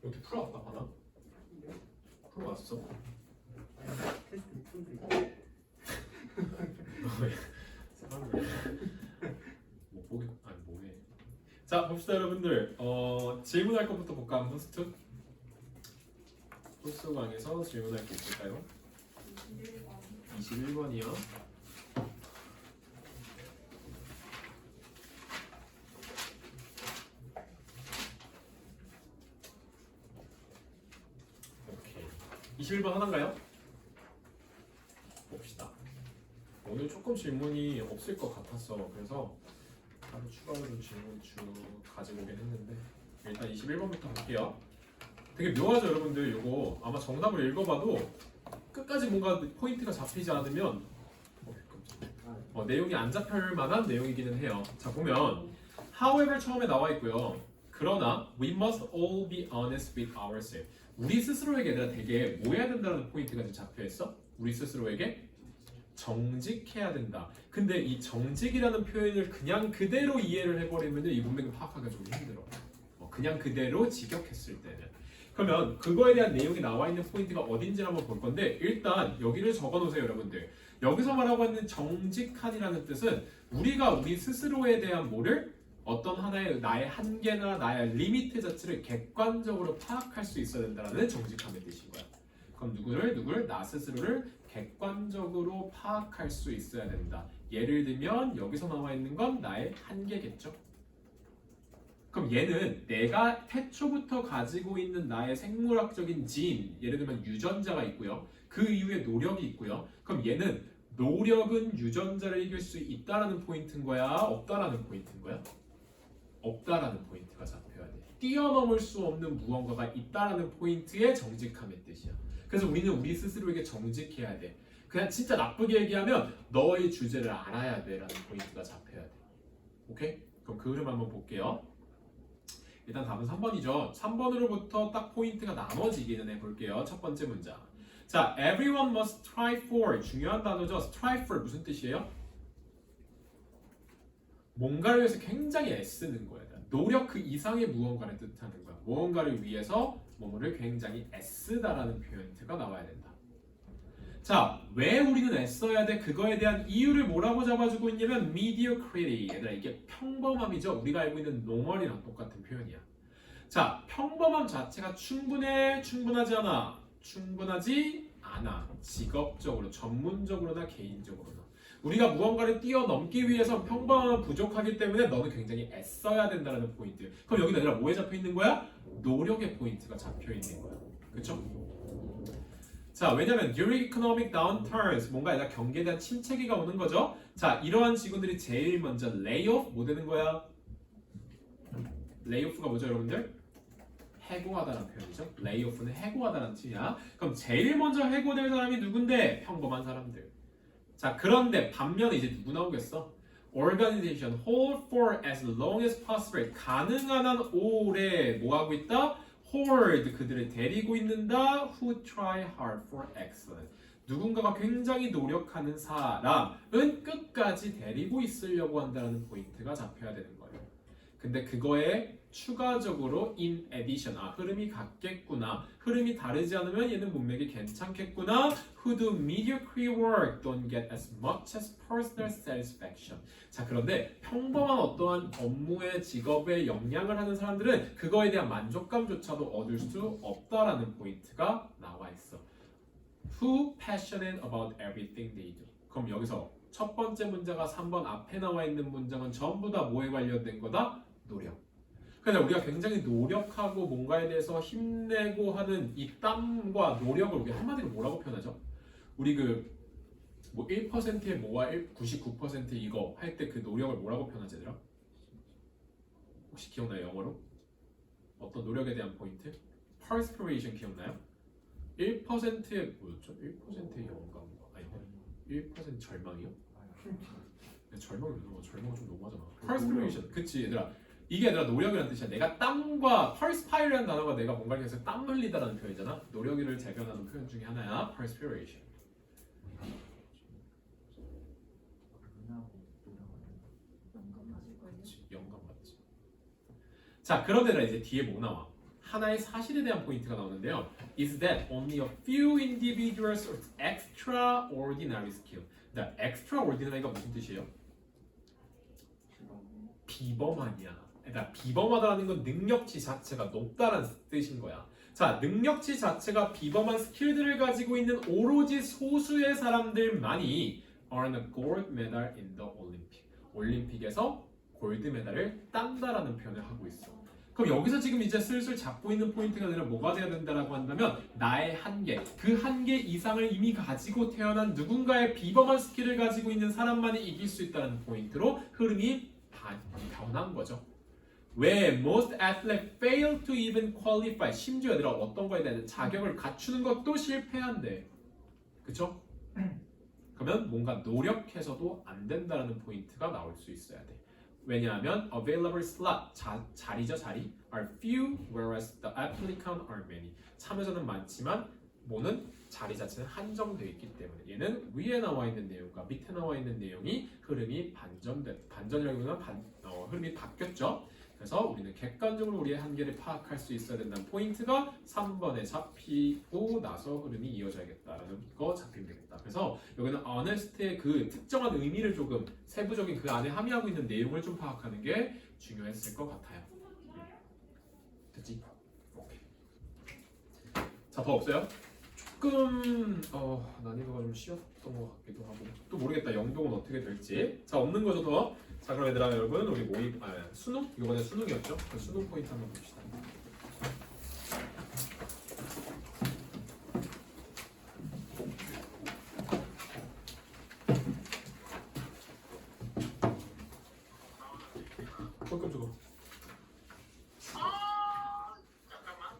이렇게 풀어왔다 하나? 풀어왔어? 테스트 푼데 뭐 보기 아니 뭐해? 자 봅시다 여러분들. 질문할 것부터 볼까 한번 스트? 소스방에서 질문할 게 있을까요? 21번이요. 오케이. 21번 하나인가요? 봅시다. 오늘 조금 질문이 없을 것 같았어. 그래서 하루 추가로 질문 가지고 오긴 했는데 일단 21번부터 볼게요. 되게 묘하죠 여러분들. 이거 아마 정답을 읽어봐도 끝까지 뭔가 포인트가 잡히지 않으면 내용이 안 잡힐 만한 내용이기는 해요. 자 보면 however 처음에 나와 있고요. 그러나 we must all be honest with ourselves. 우리 스스로에게 내가 되게 뭐 해야 된다는 포인트가 지금 잡혀 있어? 우리 스스로에게 정직해야 된다. 근데 이 정직이라는 표현을 그냥 그대로 이해를 해버리면 이 문맥을 파악하기가 좀 힘들어. 그냥 그대로 직역했을 때는. 그러면 그거에 대한 내용이 나와 있는 포인트가 어딘지를 한번 볼 건데 일단 여기를 적어 놓으세요 여러분들. 여기서 말하고 있는 정직한이라는 뜻은 우리가 우리 스스로에 대한 뭐를 어떤 하나의 나의 한계나 나의 리미트 자체를 객관적으로 파악할 수 있어야 된다는 정직함의 뜻인 거야. 그럼 누구를 나 스스로를 객관적으로 파악할 수 있어야 된다. 예를 들면 여기서 나와 있는 건 나의 한계겠죠. 그럼 얘는 내가 태초부터 가지고 있는 나의 생물학적인 진, 예를 들면 유전자가 있고요. 그 이후에 노력이 있고요. 그럼 얘는 노력은 유전자를 이길 수 있다라는 포인트인 거야? 없다라는 포인트인 거야? 없다라는 포인트가 잡혀야 돼. 뛰어넘을 수 없는 무언가가 있다라는 포인트의 정직함의 뜻이야. 그래서 우리는 우리 스스로에게 정직해야 돼. 그냥 진짜 나쁘게 얘기하면 너의 주제를 알아야 돼라는 포인트가 잡혀야 돼. 오케이? 그럼 그 흐름 한번 볼게요. 일단 답은 3번이죠. 3번으로부터 딱 포인트가 나눠지기는 해볼게요. 첫 번째 문장. 자, everyone must strive for. 중요한 단어죠. strive for 무슨 뜻이에요? 뭔가를 위해서 굉장히 애쓰는 거야. 노력 그 이상의 무언가를 뜻하는 거야. 무언가를 위해서 뭐뭐를 굉장히 애쓰다라는 포인트가 나와야 된다. 자, 왜 우리는 애써야 돼? 그거에 대한 이유를 뭐라고 잡아주고 있냐면 mediocrity. 얘들아 이게 평범함이죠. 우리가 알고 있는 normal이랑 똑같은 표현이야. 자, 평범함 자체가 충분해? 충분하지 않아? 충분하지 않아. 직업적으로, 전문적으로나 개인적으로나. 우리가 무언가를 뛰어넘기 위해서 평범함은 부족하기 때문에 너는 굉장히 애써야 된다는 포인트. 그럼 여기 아니라 뭐에 잡혀 있는 거야? 노력의 포인트가 잡혀 있는 거야. 그렇죠? 자, 왜냐면 during economic downturns 뭔가 얘가 경기에 대한 침체기가 오는 거죠. 자, 이러한 직원들이 제일 먼저 layoff 뭐 되는 거야? layoff가 뭐죠, 여러분들? 해고하다라는 표현이죠. layoff는 해고하다라는 뜻이야. 그럼 제일 먼저 해고될 사람이 누군데? 평범한 사람들. 자, 그런데 반면에 이제 누구 나오겠어? organization hold for as long as possible. 가능한 한 오래 뭐 하고 있다? hold 그들을 데리고 있는다. who try hard for excellence. 누군가가 굉장히 노력하는 사람은 끝까지 데리고 있으려고 한다는 포인트가 잡혀야 되는 거예요. 근데 그거에 추가적으로 in addition, 흐름이 같겠구나. 흐름이 다르지 않으면 얘는 문맥이 괜찮겠구나. Who do mediocre work don't get as much as personal satisfaction. 자, 그런데 평범한 어떠한 업무의 직업에 영향을 하는 사람들은 그거에 대한 만족감조차도 얻을 수 없다라는 포인트가 나와 있어. Who passionate about everything they do. 그럼 여기서 첫 번째 문제가 3번 앞에 나와 있는 문장은 전부 다 뭐에 관련된 거다? 노력. 그러니까 우리가 굉장히 노력하고 뭔가에 대해서 힘내고 하는 이 땀과 노력을 우리 한마디로 뭐라고 표현하죠? 우리 뭐 1%의 뭐와 99% 이거 할 때 그 노력을 뭐라고 표현하지 얘들아? 혹시 기억나요? 영어로? 어떤 노력에 대한 포인트? perspiration 기억나요? 1%의 뭐였죠? 1%의 영감과 아니 1% 절망이요? 절망은 좀 너무하잖아. perspiration 그치 얘들아. 이게 얘들아 노력이라는 뜻이야. 내가 땀과 perspire라는 단어가 내가 뭔가를 해서 땀 흘리다라는 표현이잖아. 노력을 재현하는 표현 중에 하나야. perspiration. 그치, 영감 맞지. 자, 그런데 이제 뒤에 뭐 나와? 하나의 사실에 대한 포인트가 나오는데요. Is that only a few individuals with extraordinary skill? extraordinary가 무슨 뜻이에요? 비범하냐. 그러니까 비범하다는 건 능력치 자체가 높다는 뜻인 거야. 자, 능력치 자체가 비범한 스킬들을 가지고 있는 오로지 소수의 사람들만이 earn a gold medal in the Olympic. 올림픽에서 골드 메달을 딴다라는 표현을 하고 있어. 그럼 여기서 지금 이제 슬슬 잡고 있는 포인트가 아니라 뭐가 돼야 된다라고 한다면 나의 한계, 그 한계 이상을 이미 가지고 태어난 누군가의 비범한 스킬을 가지고 있는 사람만이 이길 수 있다는 포인트로 흐름이 변한 거죠. 왜 most athletes fail to even qualify, 심지어 얘들아 어떤 거에 대한 자격을 갖추는 것도 실패한대. 그쵸? 그러면 뭔가 노력해서도 안 된다는 포인트가 나올 수 있어야 돼. 왜냐하면 available slot, 자리죠 자리 are few whereas the applicant are many. 참여자는 많지만 뭐는 자리 자체는 한정되어 있기 때문에 얘는 위에 나와 있는 내용과 밑에 나와 있는 내용이 흐름이 반전이라기보다는 흐름이 바뀌었죠. 그래서 우리는 객관적으로 우리의 한계를 파악할 수 있어야 된다는 포인트가 3번에 잡히고 나서 흐름이 이어져야겠다라는 거 잡히면 되겠다. 그래서 여기는 honest의 그 특정한 의미를 조금 세부적인 그 안에 함의하고 있는 내용을 좀 파악하는 게 중요했을 것 같아요. 됐지? 오케이. 자, 더 없어요? 조금 난이도가 좀 쉬웠던 것 같기도 하고 또 모르겠다. 영동은 어떻게 될지. 자, 없는 거죠 더. 자, 그럼 얘들아 여러분 우리 모의 수능? 이번에 수능이었죠? 그 수능 포인트 한번 봅시다. 깜짝아.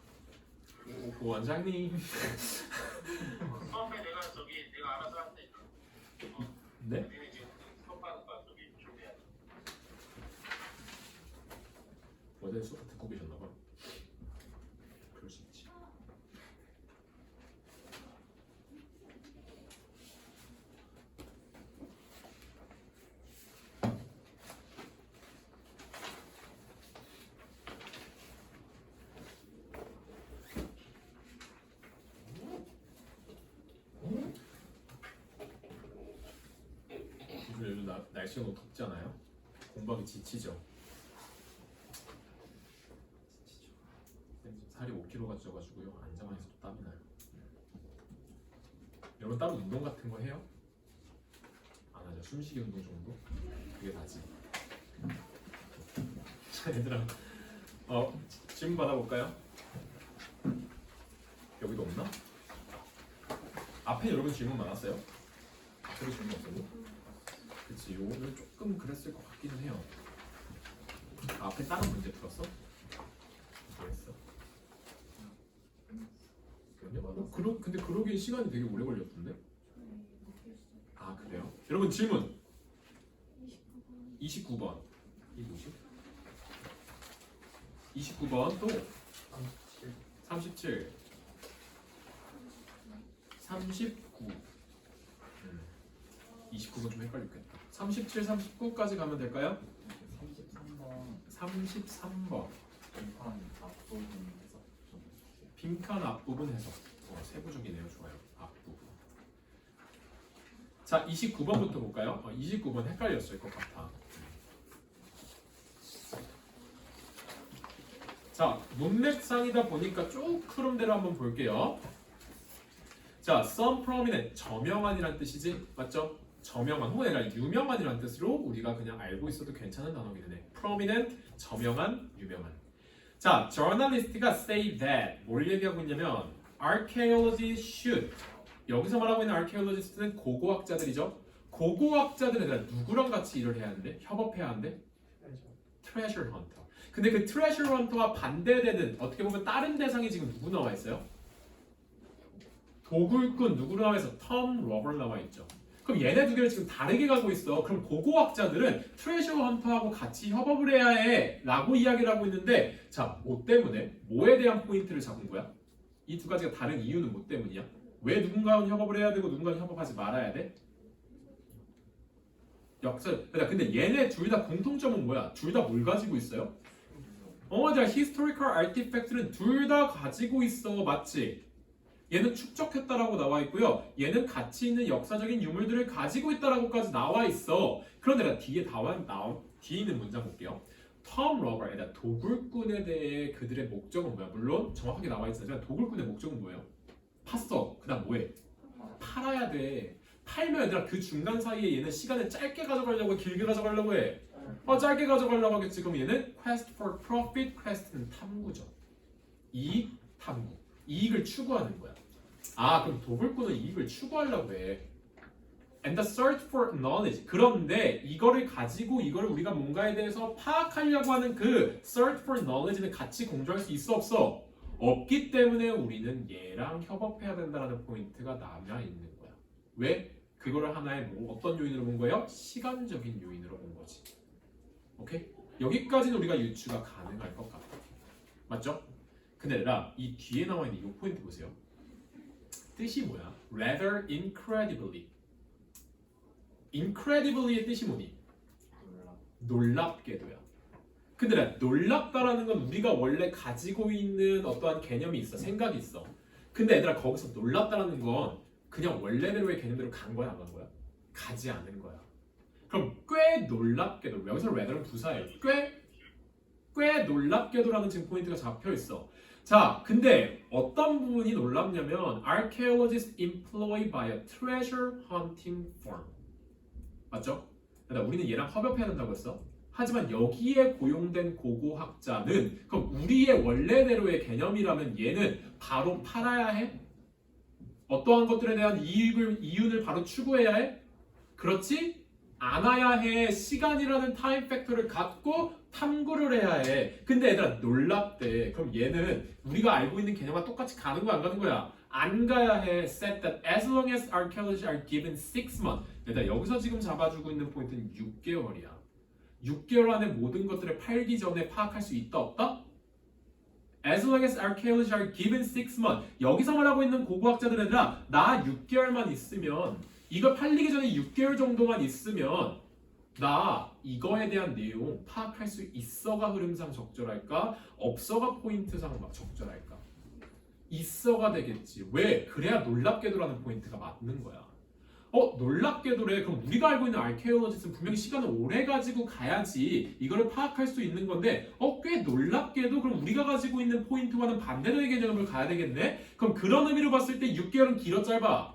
오, 원장님. 처음에 내가 알아서 할때 네? 니네 지금 수업 받는 거 저기 준비해. 어제 수업 듣고 계셨나봐. 그럴 수 있지. 요즘 날씨가 너무 덥잖아요. 공부하기 지치죠. 살이 5kg가 쪄가지고요. 앉아만 있어도 땀이 나요. 여러분 따로 운동 같은 거 해요? 안 하죠. 숨쉬기 운동 정도? 그게 다지. 자, 얘들아 질문 받아볼까요? 여기도 없나? 앞에 여러분 질문 많았어요? 앞에도 질문 없었고? 그치, 요거는 조금 그랬을 것 같기는 해요. 앞에 다른 문제 풀었어? 그랬어. 근데 그러기엔 시간이 되게 오래 걸렸던데? 아, 그래요? 여러분 질문 29번 이 뭐지? 29번 또 37 39 29번 좀 헷갈렸겠다. 37, 39까지 가면 될까요? 33번 빈칸 앞부분 해석. 세부적이네요. 좋아요. 앞부분. 자, 29번부터 볼까요? 29번 헷갈렸을 것 같아. 자, 문맥상이다 보니까 쭉 흐름대로 한번 볼게요. 자, some prominent, 저명한이란 뜻이지? 맞죠? 저명한, 혹은 아니라 유명한이란 뜻으로 우리가 그냥 알고 있어도 괜찮은 단어이긴 해. prominent, 저명한, 유명한. 자, journalist가 say that 뭘 얘기하고 있냐면 archaeology should, 여기서 말하고 있는 archaeologist는 고고학자들이죠. 고고학자들은 누구랑 같이 일을 해야 하는데? 협업해야 하는데? treasure hunter. 근데 그 treasure hunter와 반대되는 어떻게 보면 다른 대상이 지금 누구 나와 있어요? 도굴꾼 누구 나와 있어? 톰 로버 나와 있죠. 그럼 얘네 두 개를 지금 다르게 가고 있어. 그럼 고고학자들은 트레셔 헌터하고 같이 협업을 해야 해 라고 이야기를 하고 있는데, 자, 뭐 때문에? 뭐에 대한 포인트를 잡은 거야? 이 두 가지가 다른 이유는 뭐 때문이야? 왜 누군가는 협업을 해야 되고 누군가는 협업하지 말아야 돼? 역사. 근데 얘네 둘 다 공통점은 뭐야? 둘 다 뭘 가지고 있어요? 얘들아 historical artifact는 둘 다 가지고 있어. 맞지? 얘는 축적했다라고 나와 있고요. 얘는 가치 있는 역사적인 유물들을 가지고 있다라고까지 나와 있어. 그런데 나 뒤에 있는 문장 볼게요. 톰 러버에다 도굴꾼에 대해 그들의 목적은 뭐야? 물론 정확하게 나와 있지만 도굴꾼의 목적은 뭐예요? 팠어. 그다음 뭐해? 팔아야 돼. 팔면 얘들아 그 중간 사이에 얘는 시간을 짧게 가져가려고 해? 길게 가져가려고 해? 짧게 가져가려고 하겠지. 그럼 얘는 quest for profit, quest는 탐구죠. 이익 탐구. 이익을 추구하는 거야. 그럼 도굴꾼은 이익을 추구하려고 해. And the search for knowledge. 그런데 이거를 가지고 이거를 우리가 뭔가에 대해서 파악하려고 하는 그 search for knowledge는 같이 공존할 수 있어 없어? 없기 때문에 우리는 얘랑 협업해야 된다는 포인트가 남아 있는 거야. 왜? 그거를 하나의 어떤 요인으로 본 거예요? 시간적인 요인으로 본 거지. 오케이? 여기까지는 우리가 유추가 가능할 것 같아. 맞죠? 근데 이 뒤에 나와 있는 이 포인트 보세요. 뜻이 뭐야? Rather incredibly. incredibly의 뜻이 뭐니? 놀랍게도야. 근데 놀랍다라는 건 우리가 원래 가지고 있는 어떠한 개념이 있어. 생각이 있어. 근데 얘들아 거기서 놀랍다라는 건 그냥 원래대로의 개념대로 간 거야 안 간 거야? 가지 않은 거야. 그럼 꽤 놀랍게도 여기서 rather는 부사예요. 꽤 놀랍게도라는 지금 포인트가 잡혀 있어. 자, 근데 어떤 부분이 놀랍냐면 archaeologists employed by a treasure hunting firm. 맞죠? 그러니까 우리는 얘랑 협업해야 된다고 했어. 하지만 여기에 고용된 고고학자는 그럼 우리의 원래대로의 개념이라면 얘는 바로 팔아야 해? 어떠한 것들에 대한 이윤을 바로 추구해야 해? 그렇지? 않아야 해. 시간이라는 타임 팩터를 갖고 탐구를 해야 해. 근데 얘들아 놀랍대. 그럼 얘는 우리가 알고 있는 개념과 똑같이 가는 거야 안 가는 거야? 안 가야 해. Said that as long as archaeologists are given 6 months. 얘들아 여기서 지금 잡아주고 있는 포인트는 6개월이야. 6개월 안에 모든 것들을 팔기 전에 파악할 수 있다 없다? As long as archaeologists are given 6 months. 여기서 말하고 있는 고고학자들은 얘들아 나 6개월만 있으면 이거 팔리기 전에 6개월 정도만 있으면 나 이거에 대한 내용 파악할 수 있어가 흐름상 적절할까? 없어가 포인트상 적절할까? 있어가 되겠지. 왜? 그래야 놀랍게도라는 포인트가 맞는 거야. 놀랍게도래. 그럼 우리가 알고 있는 archaeologist는 분명히 시간을 오래 가지고 가야지 이거를 파악할 수 있는 건데 꽤 놀랍게도 그럼 우리가 가지고 있는 포인트와는 반대되는 개념을 가야 되겠네? 그럼 그런 의미로 봤을 때 6개월은 길어 짧아?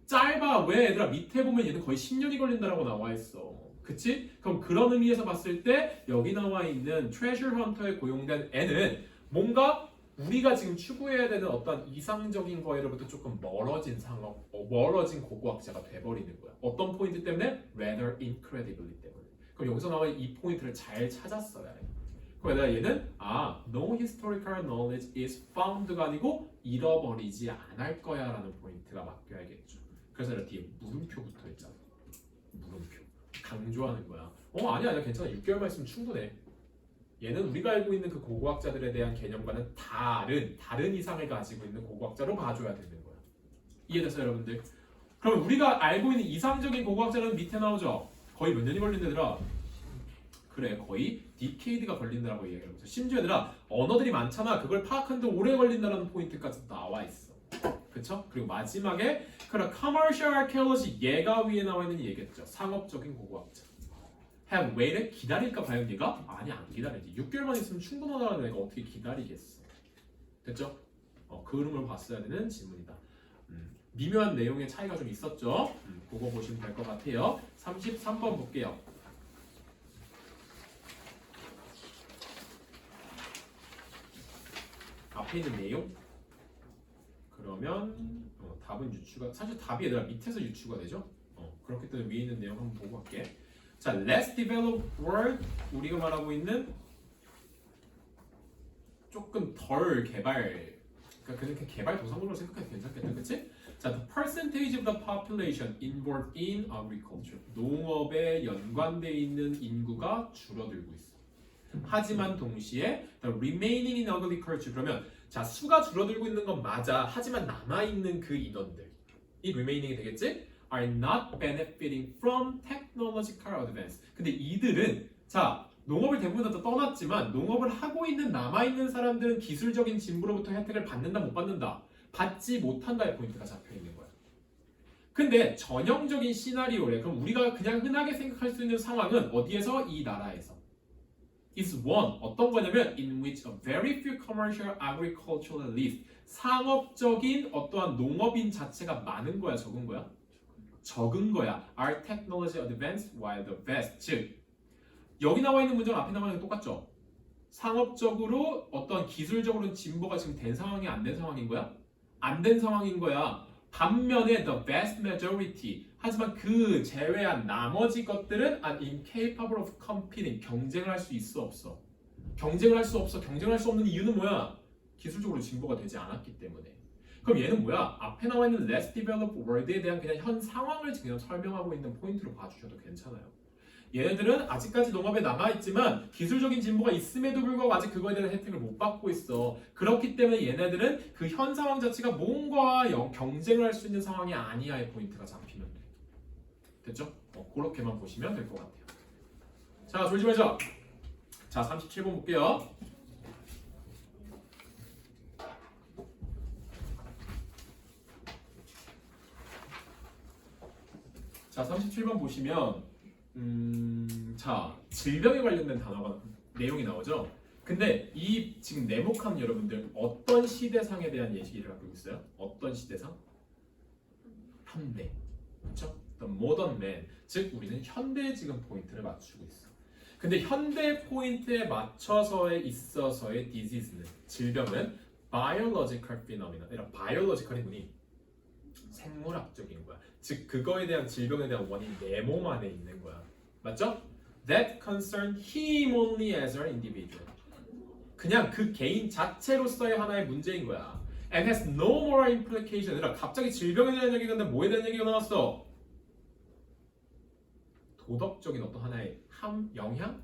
짧아. 왜? 얘들아 밑에 보면 얘는 거의 10년이 걸린다라고 나와 있어. 그치? 그럼 그런 의미에서 봤을 때 여기 나와 있는 트레저 헌터에 고용된 애는 뭔가 우리가 지금 추구해야 되는 어떤 이상적인 거에로부터 조금 멀어진 고고학자가 돼버리는 거야. 어떤 포인트 때문에? Rather incredibly 때문에. 그럼 여기서 나와 이 포인트를 잘 찾았어야 해. 그럼 얘는 no historical knowledge is found가 아니고 잃어버리지 않을 거야 라는 포인트가 맡겨야겠죠. 그래서 내가 뒤에 물음표 붙어 있잖아. 물음표. 강조하는 거야. 아니야 괜찮아. 6개월만 있으면 충분해. 얘는 우리가 알고 있는 그 고고학자들에 대한 개념과는 다른 이상을 가지고 있는 고고학자로 봐줘야 되는 거야. 이해됐어요 여러분들? 그럼 우리가 알고 있는 이상적인 고고학자는 밑에 나오죠? 거의 몇 년이 걸린다더라? 그래 거의 디케이드가 걸린다라고 얘기하고 있어. 심지어 얘들아 언어들이 많잖아. 그걸 파악하는데 오래 걸린다라는 포인트까지 나와 있어. 그쵸? 그리고 마지막에 그럼 commercial archaeology 얘가 위에 나와 있는 얘기겠죠. 상업적인 고고학자. have waited 기다릴까 과연 얘가? 아니 안 기다리지. 6개월만 있으면 충분하다는 애가 어떻게 기다리겠어. 됐죠? 그 흐름을 봤어야 되는 질문이다. 미묘한 내용의 차이가 좀 있었죠? 그거 보시면 될 것 같아요. 33번 볼게요. 앞에 있는 내용 그러면 답은 유추가 사실 답이 얘들아 밑에서 유추가 되죠? 그렇기 때문에 위에 있는 내용 한번 보고 갈게. 자, less developed world 우리가 말하고 있는 조금 덜 개발 그러니까 그냥 개발 도상국으로 생각해도 괜찮겠다, 그렇지? 자, the percentage of the population involved in agriculture 농업에 연관돼 있는 인구가 줄어들고 있어. 하지만 동시에 the remaining in agriculture 그러면 자 수가 줄어들고 있는 건 맞아. 하지만 남아 있는 그 인원들 이 remaining이 되겠지? are not benefiting from technological advance. 근데 이들은 자 농업을 대부분 다 떠났지만 농업을 하고 있는 남아있는 사람들은 기술적인 진보로부터 혜택을 받는다 못 받는다? 받지 못한다의 포인트가 잡혀 있는 거야. 근데 전형적인 시나리오래. 그럼 우리가 그냥 흔하게 생각할 수 있는 상황은 어디에서? 이 나라에서. is one. 어떤 거냐면 in which a very few commercial agriculturalists 상업적인 어떠한 농업인 자체가 많은 거야, 적은 거야? 적은 거야. Are technology advanced while the best. 즉 여기 나와 있는 문장 앞에 나와 있는 거 똑같죠? 상업적으로 어떤 기술적으로는 진보가 지금 된 상황이 안 된 상황인 거야? 안 된 상황인 거야. 반면에 the vast majority 하지만 그 제외한 나머지 것들은 are incapable of competing 경쟁을 할 수 있어 없어? 경쟁을 할 수 없어. 경쟁할 수 없는 이유는 뭐야? 기술적으로 진보가 되지 않았기 때문에. 그럼 얘는 뭐야? 앞에 나와 있는 less developed world에 대한 그냥 현 상황을 그냥 설명하고 있는 포인트로 봐주셔도 괜찮아요. 얘네들은 아직까지 농업에 남아있지만 기술적인 진보가 있음에도 불구하고 아직 그거에 대한 혜택을 못 받고 있어. 그렇기 때문에 얘네들은 그 현 상황 자체가 뭔가 경쟁을 할 수 있는 상황이 아니야의 포인트가 잡히면 돼. 됐죠? 그렇게만 보시면 될 것 같아요. 자, 졸지 말자. 자, 37번 볼게요. 자, 37번 보시면 자, 질병에 관련된 단어가 내용이 나오죠. 근데 이 지금 네모칸 여러분들 어떤 시대상에 대한 예시를 갖고 있어요? 어떤 시대상? 현대, 그렇죠? The modern man, 즉 우리는 현대에 지금 포인트를 맞추고 있어. 근데 현대 포인트에 맞춰서에 있어서의 disease는 질병은 biological phenomena, 아니라 biological이 뭐니? 생물학적인 거야. 즉 그거에 대한 질병에 대한 원인 내 몸 안에 있는 거야. 맞죠? That concern him only as an individual. 그냥 그 개인 자체로서의 하나의 문제인 거야. And has no moral implication. 아니라 갑자기 질병에 대한 얘기가 나왔는데 뭐에 대한 얘기가 나왔어? 도덕적인 어떤 하나의 영향?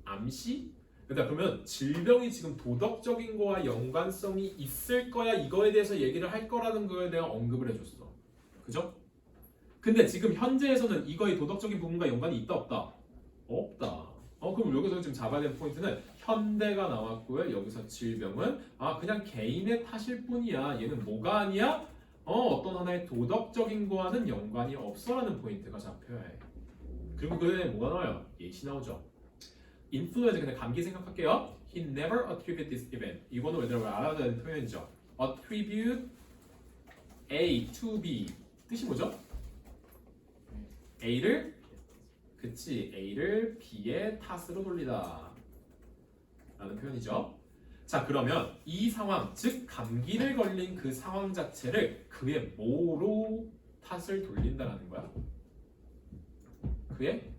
암시? 그러면 질병이 지금 도덕적인 거와 연관성이 있을 거야 이거에 대해서 얘기를 할 거라는 거에 대한 언급을 해줬어. 그죠? 근데 지금 현재에서는 이거의 도덕적인 부분과 연관이 있다 없다? 없다. 그럼 여기서 지금 잡아야 될 포인트는 현대가 나왔고요. 여기서 질병은 그냥 개인의 탓일 뿐이야. 얘는 뭐가 아니야? 어떤 하나의 도덕적인 거와는 연관이 없어라는 포인트가 잡혀야 해. 그리고 그에 뭐가 나와요? 예시 나오죠. 인플루엔자 그냥 감기 생각할게요. He never attributed this event. 이거는 얘들아 알아야 되는 표현이죠. Attribute A to B. 뜻이 뭐죠? A를 B의 탓으로 돌리다 라는 표현이죠. 자, 그러면 이 상황, 즉 감기를 걸린 그 상황 자체를 그의 뭐로 탓을 돌린다라는 거야? 그의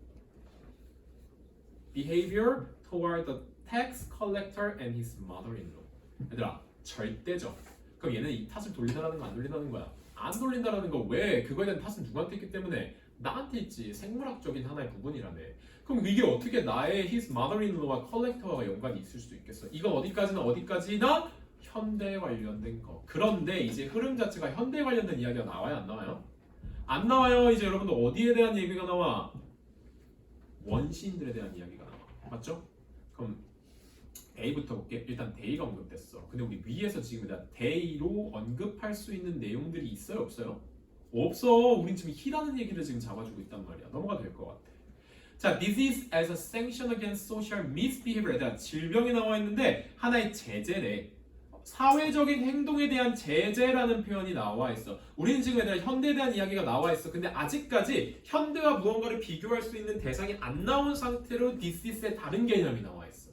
behavior toward the tax collector and his mother-in-law. 얘들아, 절대적. 그럼 얘는 이 탓을 돌린다라는 거 안 돌린다는 거야? 안 돌린다라는 거 왜? 그거에 대한 탓은 누구한테 있기 때문에? 나한테 있지. 생물학적인 하나의 부분이라며. 그럼 이게 어떻게 나의 his mother-in-law와 컬렉터와 연관이 있을 수 있겠어? 이건 어디까지나 현대에 관련된 거. 그런데 이제 흐름 자체가 현대에 관련된 이야기가 나와요? 안 나와요? 안 나와요. 이제 여러분들 어디에 대한 얘기가 나와? 원시인들에 대한 이야기가 나와. 맞죠? 그럼 A부터 볼게. 일단 데이가 언급됐어. 근데 우리 위에서 지금 데이로 언급할 수 있는 내용들이 있어요? 없어요? 없어. 우린 지금 히라는 얘기를 지금 잡아주고 있단 말이야. 넘어가도 될 것 같아. 자, disease as a sanction against social misbehavior에 대한 질병이 나와 있는데 하나의 제재래. 사회적인 행동에 대한 제재라는 표현이 나와 있어. 우리는 지금 얘들아 현대에 대한 이야기가 나와 있어. 근데 아직까지 현대와 무언가를 비교할 수 있는 대상이 안 나온 상태로 disease의 다른 개념이 나와 있어.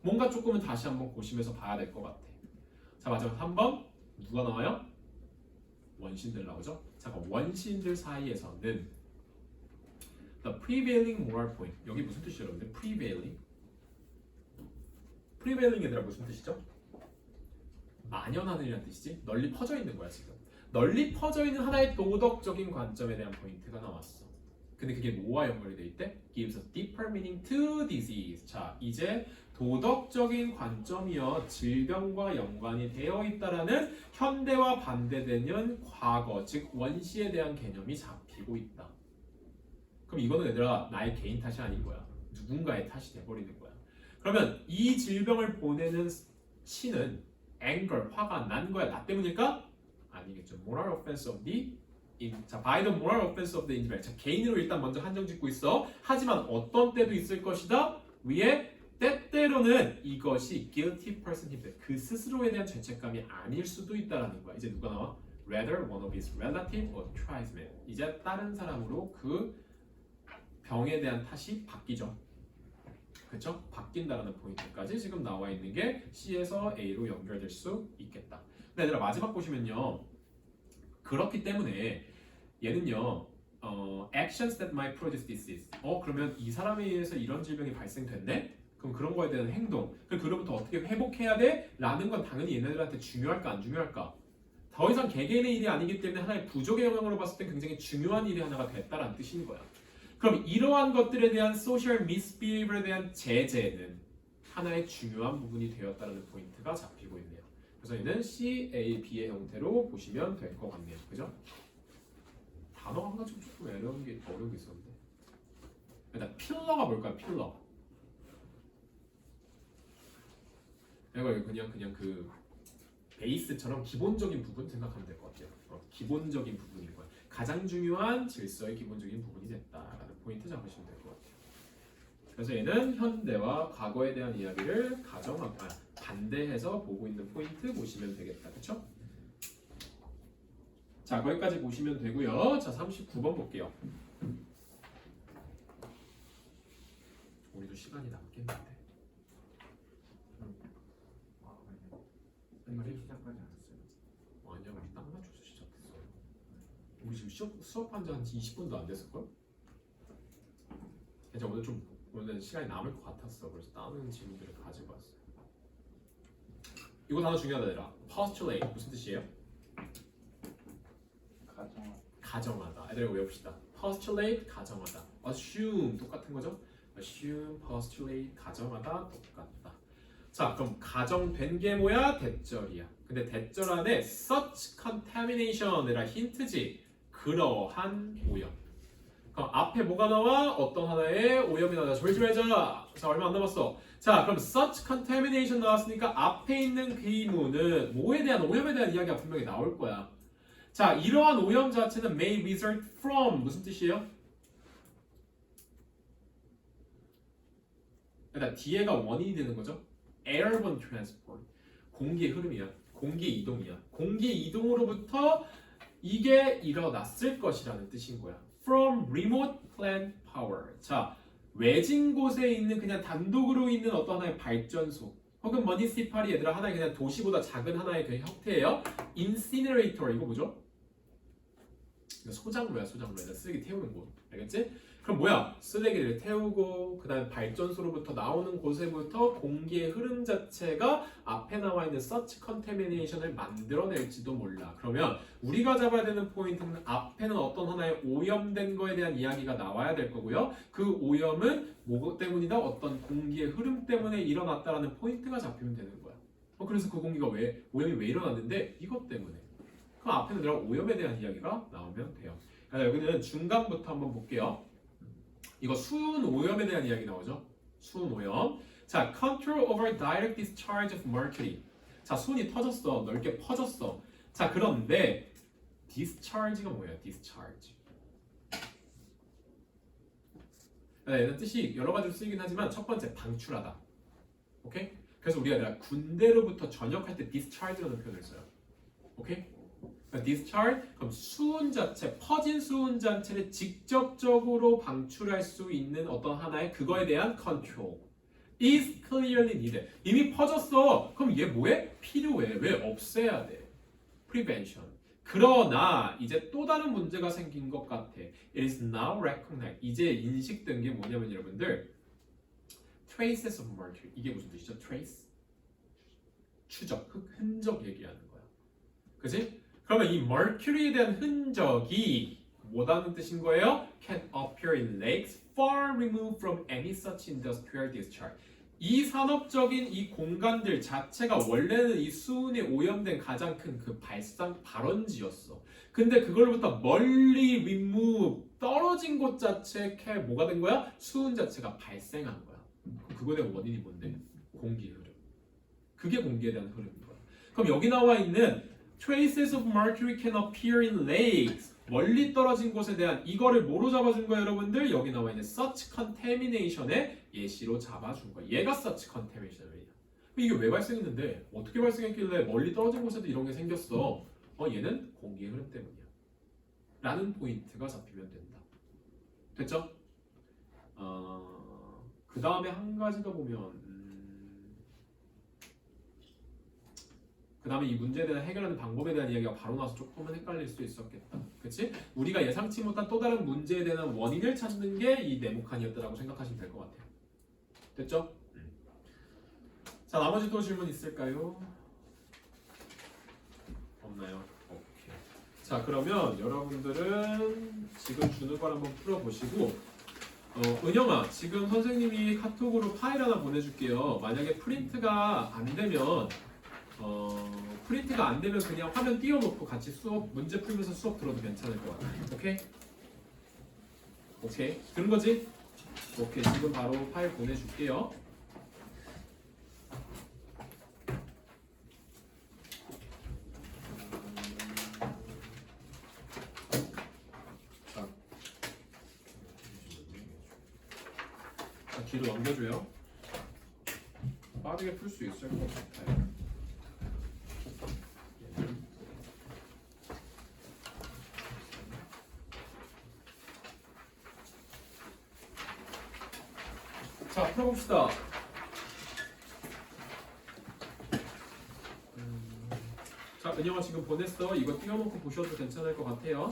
뭔가 조금은 다시 한번 고심해서 봐야 될 것 같아. 자, 마지막 3번 누가 나와요? 원시인들 나오죠? 잠깐, 원시인들 사이에서는 the prevailing moral point, 여기 무슨 뜻이죠 여러분들? prevailing 얘들아 무슨 뜻이죠? 만연하는 이라는 뜻이지? 널리 퍼져 있는 거야 지금. 널리 퍼져 있는 하나의 도덕적인 관점에 대한 포인트가 나왔어. 근데 그게 뭐와 연결이 돼 있대? gives a deeper meaning to disease. 자, 이제 도덕적인 관점이여 질병과 연관이 되어 있다라는 현대와 반대되는 과거, 즉 원시에 대한 개념이 잡히고 있다. 그럼 이거는 얘들아 나의 개인 탓이 아닌 거야. 누군가의 탓이 돼버리는 거야. 그러면 이 질병을 보내는 C는 anger, 화가 난 거야. 나 때문일까? 아니겠죠. moral offense of the 자, by the moral offense of the individual. 자, 개인으로 일단 먼저 한정 짓고 있어. 하지만 어떤 때도 있을 것이다. 위에 때때로는 이것이 guilty person 힘들 그 스스로에 대한 죄책감이 아닐 수도 있다라는 거야. 이제 누가 나와? Rather one of his relative or tribesmen. 이제 다른 사람으로 그 병에 대한 탓이 바뀌죠. 그렇죠? 바뀐다라는 포인트까지 지금 나와 있는 게 C에서 A로 연결될 수 있겠다. 근데 얘들아 마지막 보시면요. 그렇기 때문에 얘는요. actions that might produce disease. 그러면 이 사람에 의해서 이런 질병이 발생됐네? 그럼 그런 거에 대한 행동. 그럼 그로부터 어떻게 회복해야 돼? 라는 건 당연히 얘네들한테 중요할까 안 중요할까? 더 이상 개개인의 일이 아니기 때문에 하나의 부족의 영향으로 봤을 때 굉장히 중요한 일이 하나가 됐다라는 뜻인 거야. 그럼 이러한 것들에 대한 social misbehavior에 대한 제재는 하나의 중요한 부분이 되었다는 포인트가 잡히고 있네요. 그래서 얘는 C, A, B의 형태로 보시면 될 것 같네요. 그죠? 단어 한 가지 조금 어려운 게 있었는데. 일단 필러가 뭘까요? 필러. 이걸 그냥 그 베이스처럼 기본적인 부분 생각하면 될 것 같아요. 기본적인 부분인 거예요. 가장 중요한 질서의 기본적인 부분이 됐다라는 포인트 잡으시면 될 것 같아요. 그래서 얘는 현대와 과거에 대한 이야기를 반대해서 보고 있는 포인트 보시면 되겠다. 그렇죠? 자, 거기까지 보시면 되고요. 자, 39번 볼게요. 우리도 시간이 남겠는데. 일찍 시작하지 않았어요. 아니야, 우리 딱 맞춰서 시작했어. 우리 지금 수업한 지 한 20분도 안 됐을걸? 이제 오늘 시간이 남을 것 같았어. 그래서 다른 질문들을 가지고 왔어요. 이거 단어 중요하다 얘들아. postulate 무슨 뜻이에요? 가정하다. 애들 외웁시다. postulate 가정하다. assume 똑같은 거죠? assume, postulate 가정하다 똑같다. 자, 그럼 가정된 게 뭐야? 대절이야. 근데 대절 안에 such contamination이라 힌트지. 그러한 오염. 그럼 앞에 뭐가 나와? 어떤 하나의 오염이 나와. 졸지 말자. 자, 얼마 안 남았어. 자, 그럼 such contamination 나왔으니까 앞에 있는 의문은 뭐에 대한 오염에 대한 이야기가 분명히 나올 거야. 자, 이러한 오염 자체는 may result from 무슨 뜻이에요? 일단 뒤에가 원인이 되는 거죠. airborne transport. 공기의 흐름이야. 공기 이동이야. 공기 이동으로부터 이게 일어났을 것이라는 뜻인 거야. From remote plant power. 자, 외진 곳에 있는 그냥 단독으로 있는 어떤 하나의 발전소 혹은 municipal이 얘들아 하나의 그냥 도시보다 작은 하나의 그 형태예요. incinerator 이거 뭐죠? 소장로야. 쓰레기 태우는 곳. 알겠지? 그럼 뭐야? 쓰레기를 태우고 그 다음에 발전소로부터 나오는 곳에부터 공기의 흐름 자체가 앞에 나와 있는 such contamination을 만들어낼지도 몰라. 그러면 우리가 잡아야 되는 포인트는 앞에는 어떤 하나의 오염된 거에 대한 이야기가 나와야 될 거고요. 그 오염은 뭐 때문이다? 어떤 공기의 흐름 때문에 일어났다라는 포인트가 잡히면 되는 거야. 그래서 그 공기가 오염이 왜 일어났는데? 이것 때문에. 그럼 앞에는 내가 오염에 대한 이야기가 나오면 돼요. 여기는 중간부터 한번 볼게요. 이거 수은 오염에 대한 이야기 나오죠. 수은 오염. 자, control over direct discharge of mercury. 자, 수은이 터졌어. 넓게 퍼졌어. 자, 그런데 discharge가 뭐예요? discharge. 얘는 뜻이 여러 가지로 쓰이긴 하지만 첫 번째 방출하다. 오케이? 그래서 우리가 군대로부터 전역할 때 discharge라는 표현을 써요. 오케이? discharge 그럼 수은 자체, 퍼진 수은 자체를 직접적으로 방출할 수 있는 어떤 하나의 그거에 대한 control is clearly needed. 이미 퍼졌어. 그럼 얘 뭐해? 필요해. 왜? 없애야 돼. prevention. 그러나 이제 또 다른 문제가 생긴 것 같아. It is now recognized. 이제 인식된 게 뭐냐면 여러분들 traces of mercury. 이게 무슨 뜻이죠? trace? 추적, 흔적 얘기하는 거야. 그치? 그러면 이 mercury에 대한 흔적이 뭐라는 뜻인 거예요? Can appear in lakes far removed from any such industrial discharge. 이 산업적인 이 공간들 자체가 원래는 이 수은에 오염된 가장 큰 그 발원지였어. 근데 그걸로부터 멀리 remove 떨어진 곳 자체에 뭐가 된 거야? 수은 자체가 발생한 거야. 그거에 대한 원인이 뭔데? 공기의 흐름. 그게 공기에 대한 흐름인 거야. 그럼 여기 나와 있는 traces of mercury can appear in lakes. 멀리 떨어진 곳에 대한 이거를 뭐로 잡아준 거야 여러분들? 여기 나와 있는 such contamination의 예시로 잡아준 거야. 얘가 such contamination이야. 이게 왜 발생했는데? 어떻게 발생했길래 멀리 떨어진 곳에도 이런 게 생겼어? 얘는 공기의 흐름 때문이야. 라는 포인트가 잡히면 된다. 됐죠? 그 다음에 한 가지 더 보면 그 다음에 이 문제에 대한 해결하는 방법에 대한 이야기가 바로 나와서 조금은 헷갈릴 수 있었겠다. 그치? 우리가 예상치 못한 또 다른 문제에 대한 원인을 찾는 게 이 네모칸이었다라고 생각하시면 될 것 같아요. 됐죠? 자, 나머지 또 질문 있을까요? 없나요? 오케이. 자, 그러면 여러분들은 지금 주는 걸 한번 풀어보시고 은영아, 지금 선생님이 카톡으로 파일 하나 보내줄게요. 만약에 프린트가 안 되면 그냥 화면 띄워놓고 같이 수업 문제 풀면서 수업 들어도 괜찮을 것 같아요. 오케이? 오케이. 들은 거지? 오케이. 지금 바로 파일 보내줄게요. 자, 뒤로 넘겨줘요. 빠르게 풀 수 있을 것 같아요. 자, 풀어봅시다. 자, 은영아 지금 보냈어. 이거 띄워놓고 보셔도 괜찮을 것 같아요.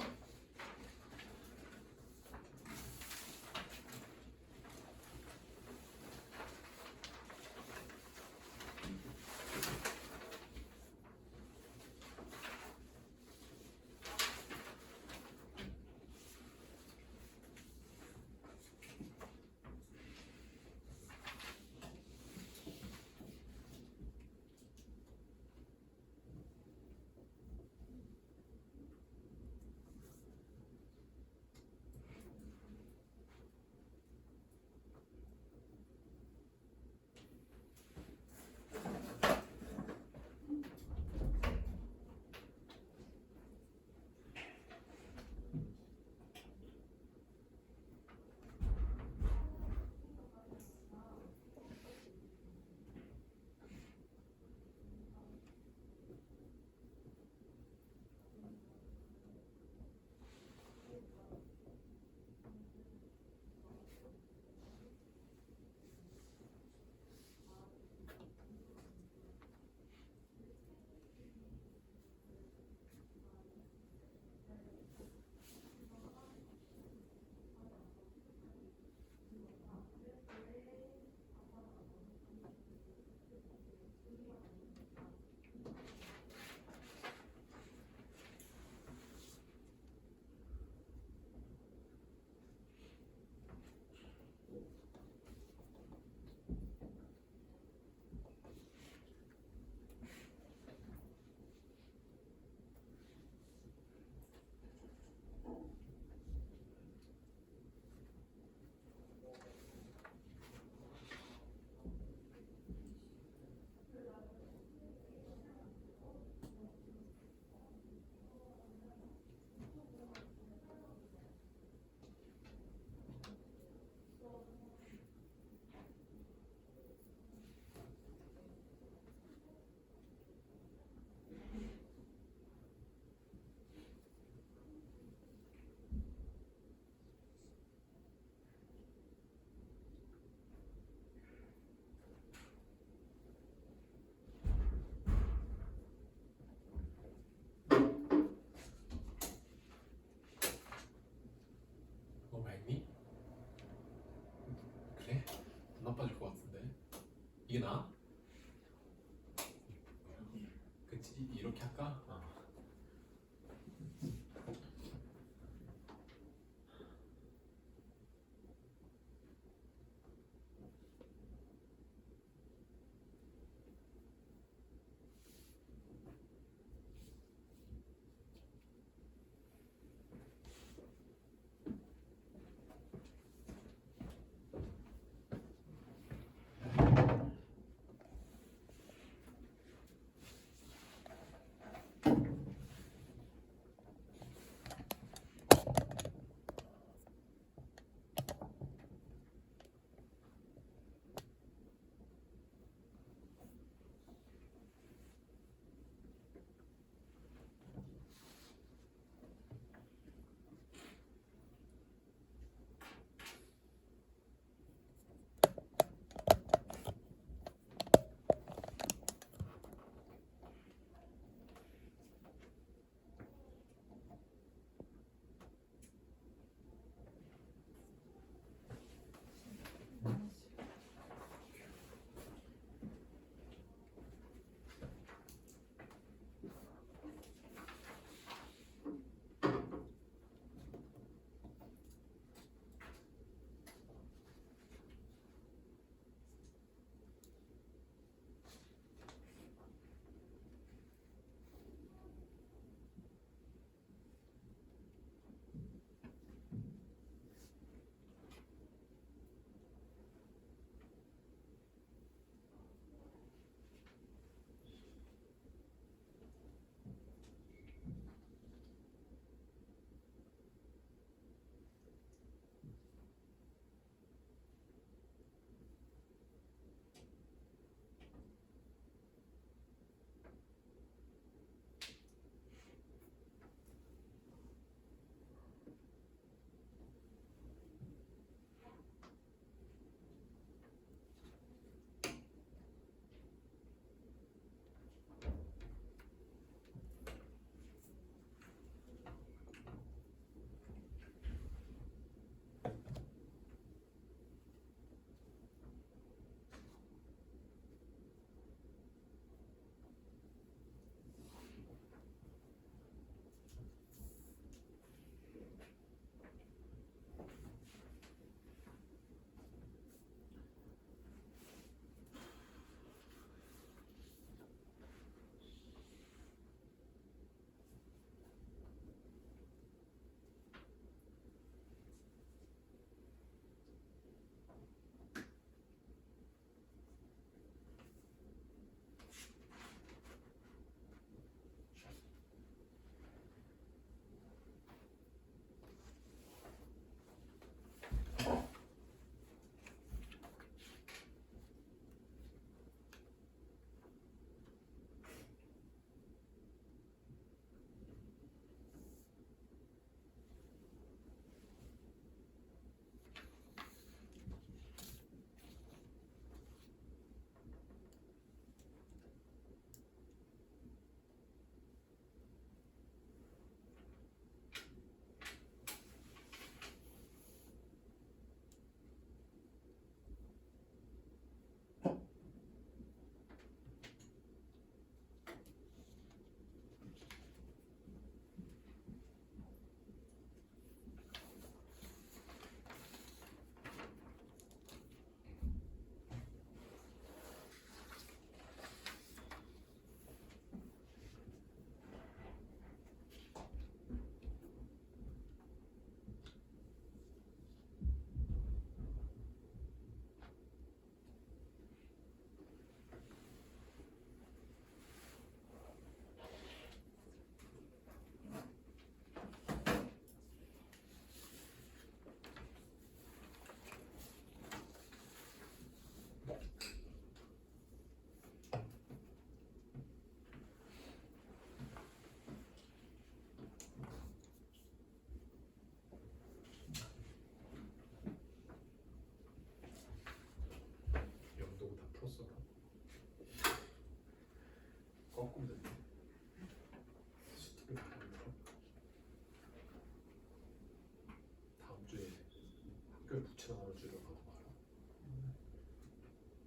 학교에 부채 나눠주려고 하는 거 알아?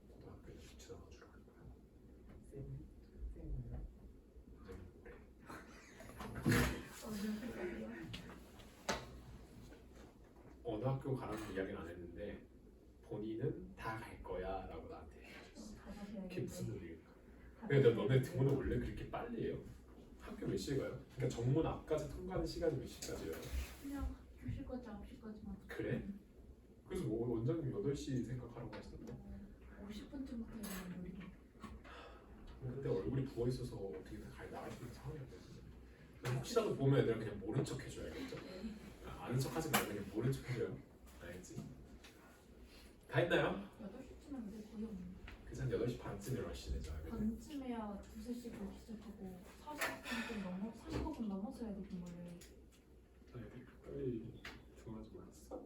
고등학교에 부채 나눠주려고 할 거야. 쌤이요? 어느 학교 가라는 이야기는 안 했는데 본인은 다 갈 거야 라고 나한테 얘기해줬어. 그게 무슨 의미일까? 근데 너네 등원은 원래 그렇게 빨리 해요? 학교 몇 시에 가요? 그러니까 정문 앞까지 통과하는 시간이 몇 시까지예요? 그냥 2시까지 9시까지만. 그래? 그래서 뭐 원장님 8시 생각하라고 했었는데 50분쯤부터 일어나면 우리 근데 얼굴이 부어있어서 어떻게 나갈 수 있는 상황이 안 됐어요. 혹시라도 보면 애들 그냥 모른 척 해줘야겠죠? 아는 척 하지 말고 그냥 모른 척 해줘요. 알겠지? 다 했나요? 8시쯤은 이제 거의 없는. 그래서 한 8시 반쯤에 러시내죠. 반쯤에야 2~3시 걸기 시작하고 40분 넘어 35분 넘어서야 되긴 원래. 빨리 중하지 말았어.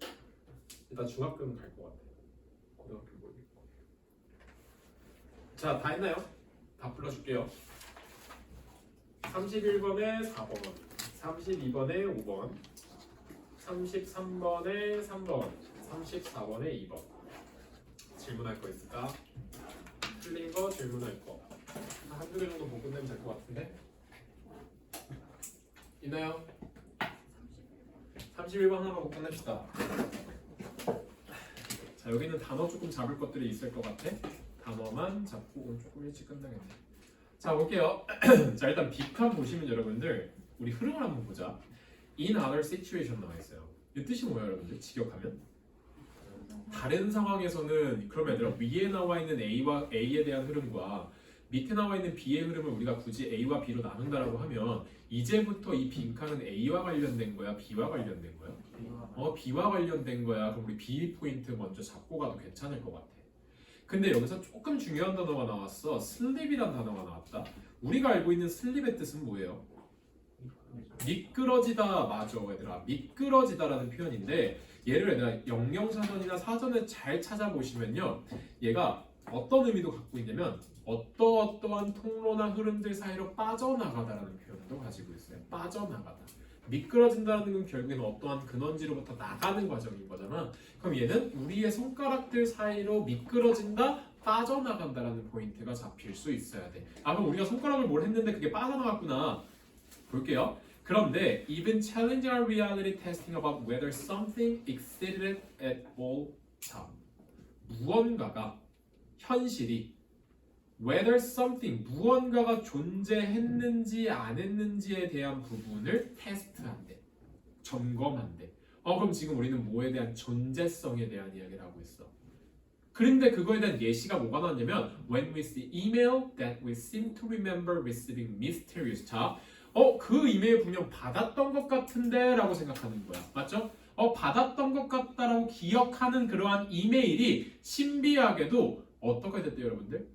일단 중학교는 갈 것 같아. 고등학교 모르겠고. 자, 다 했나요? 다 불러줄게요. 31번에 4번, 32번에 5번, 33번에 3번, 34번에 2번. 질문할 거 있을까? 틀린 거 질문할 거. 한두 개 정도 보고 끝내면 될 것 같은데. 있나요? 31번 하나 보고 끝냅시다. 자, 여기는 단어 조금 잡을 것들이 있을 것 같아. 단어만 잡고 오늘 조금 일찍 끝나겠네. 자, 볼게요. 자, 일단 빅한 보시면 여러분들 우리 흐름을 한번 보자. In other situation 나와 있어요. 이 뜻이 뭐예요, 여러분들? 직역하면? 다른 상황에서는 그럼 얘들아 위에 나와 있는 A와 A에 대한 흐름과 밑에 나와 있는 B의 흐름을 우리가 굳이 A와 B로 나눈다라고 하면 이제부터 이 빈칸은 A와 관련된 거야, B와 관련된 거야? B와 관련된 거야. 그럼 우리 B 포인트 먼저 잡고 가도 괜찮을 것 같아. 근데 여기서 조금 중요한 단어가 나왔어. 슬립이란 단어가 나왔다. 우리가 알고 있는 슬립의 뜻은 뭐예요? 미끄러지다. 맞아, 얘들아. 미끄러지다라는 표현인데 얘를 얘들아 영영사전이나 사전에 잘 찾아보시면요, 얘가 어떤 의미도 갖고 있냐면 어떠한 통로나 흐름들 사이로 빠져나가다라는 표현도 가지고 있어요. 빠져나가다. 미끄러진다는 건 결국에는 어떠한 근원지로부터 나가는 과정인 거잖아. 그럼 얘는 우리의 손가락들 사이로 미끄러진다, 빠져나간다라는 포인트가 잡힐 수 있어야 돼. 아, 그럼 우리가 손가락을 뭘 했는데 그게 빠져나갔구나. 볼게요. 그런데 even challenging our reality testing about whether something existed at all time. 무언가가 현실이 whether something 무언가가 존재했는지 안 했는지에 대한 부분을 테스트한대. 점검한대. 그럼 지금 우리는 뭐에 대한 존재성에 대한 이야기를 하고 있어. 그런데 그거에 대한 예시가 뭐가 나왔냐면 when we see email that we seem to remember receiving mysterious. 자, 그 이메일 분명 받았던 것 같은데 라고 생각하는 거야. 맞죠? 받았던 것 같다라고 기억하는 그러한 이메일이 신비하게도 어떻게 됐대요, 여러분들?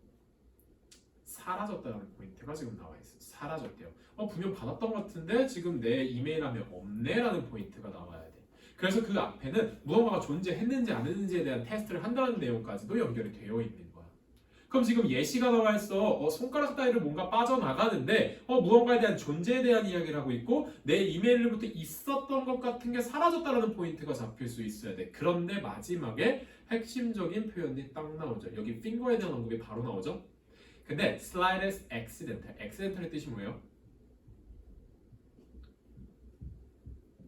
사라졌다는 포인트가 지금 나와 있어요. 사라졌대요. 분명 받았던 것 같은데 지금 내 이메일 하면 없네라는 포인트가 나와야 돼. 그래서 그 앞에는 무언가가 존재했는지 안 했는지에 대한 테스트를 한다는 내용까지도 연결이 되어 있는 거야. 그럼 지금 예시가 나와 있어. 손가락 따위를 뭔가 빠져나가는데 무언가에 대한 존재에 대한 이야기를 하고 있고 내 이메일로부터 있었던 것 같은 게 사라졌다는 포인트가 잡힐 수 있어야 돼. 그런데 마지막에 핵심적인 표현이 딱 나오죠. 여기 finger에 대한 언급이 바로 나오죠. 근데 slightest accidental. accidental의 뜻이 뭐예요?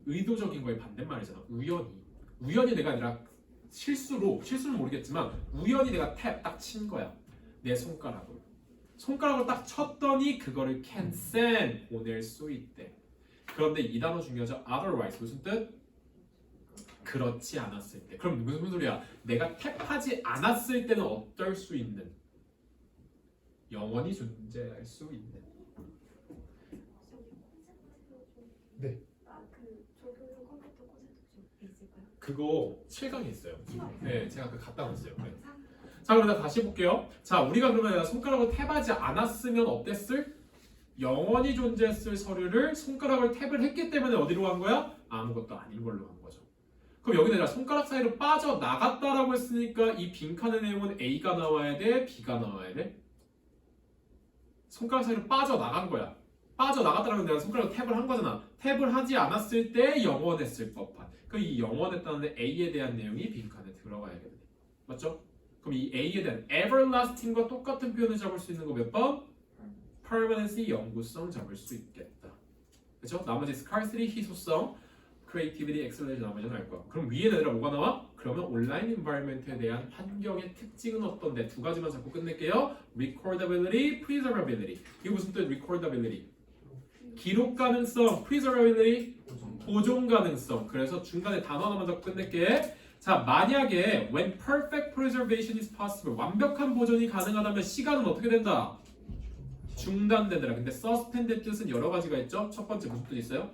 의도적인 거의 반대말이잖아. 우연히 내가 아니라 실수는 모르겠지만 우연히 내가 딱 친 거야. 내 손가락으로 딱 쳤더니 그거를 can send 보낼 수 있대. 그런데 이 단어 중요하죠. otherwise 무슨 뜻? 그렇지 않았을 때. 그럼 무슨 소리야? 내가 탭하지 않았을 때는 어떨 수 있는? 영원히 존재할 수 있는. 네. 그 조교용 컴퓨터 콘센트 있을까요? 그거 7강에 있어요. 네, 제가 그 갖다 놨어요. 네. 자, 그럼 다시 볼게요. 자, 우리가 그러면 손가락을 탭하지 않았으면 어땠을? 영원히 존재했을 서류를 손가락을 탭을 했기 때문에 어디로 간 거야? 아무것도 아닌 걸로 간 거죠. 그럼 여기 내가 손가락 사이로 빠져나갔다라고 했으니까 이 빈칸의 내용은 A가 나와야 돼? B가 나와야 돼? 손가락 사이로 빠져나간 거야. 빠져나갔다라면 내가 손가락으로 탭을 한 거잖아. 탭을 하지 않았을 때 영원했을 법한. 그럼 이 영원했다는 A에 대한 내용이 빈칸에 들어가야겠네. 맞죠? 그럼 이 A에 대한 everlasting과 똑같은 표현을 잡을 수 있는 거 몇 번? permanency, 영구성 잡을 수 있겠다. 그렇죠? 나머지 scarcity, 희소성, creativity, excellence 나머지는 알 거야. 그럼 위에 얘들아 뭐가 나와? 그러면 온라인 environment에 대한 환경의 특징은 어떤데? 두 가지만 잡고 끝낼게요. recordability, preservability. 이게 무슨 뜻? recordability. 기록 가능성, preservability, 보존 가능성. 그래서 중간에 단어 하나만 잡고 끝낼게. 자, 만약에 when perfect preservation is possible, 완벽한 보존이 가능하다면 시간은 어떻게 된다? 중단되더라. 근데 suspend의 뜻은 여러 가지가 있죠. 첫 번째 무슨 뜻 있어요?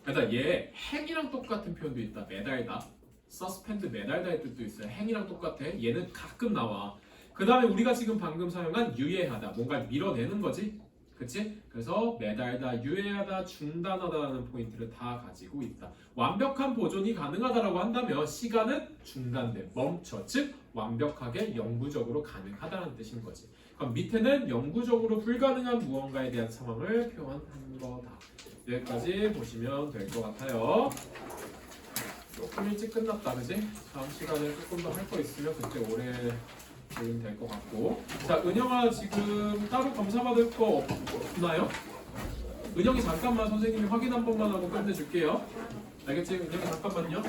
그러니까 얘 행이랑 똑같은 표현도 있다. 매달다. suspend 매달다의 뜻도 있어요. 행이랑 똑같아. 얘는 가끔 나와. 그 다음에 우리가 지금 방금 사용한 유예하다. 뭔가 밀어내는 거지. 그치? 그래서 매달다, 유예하다, 중단하다라는 포인트를 다 가지고 있다. 완벽한 보존이 가능하다라고 한다면 시간은 중단돼, 멈춰. 즉 완벽하게 영구적으로 가능하다는 뜻인 거지. 그럼 밑에는 영구적으로 불가능한 무언가에 대한 상황을 표현한 거다. 여기까지 보시면 될 것 같아요. 조금 일찍 끝났다, 그지? 다음 시간에 조금 더 할 거 있으면 그때 오래 되면 될 것 같고. 자, 은영아 지금 따로 검사받을 거 없나요? 은영이 잠깐만 선생님이 확인 한 번만 하고 끝내줄게요. 알겠지? 은영이 잠깐만요.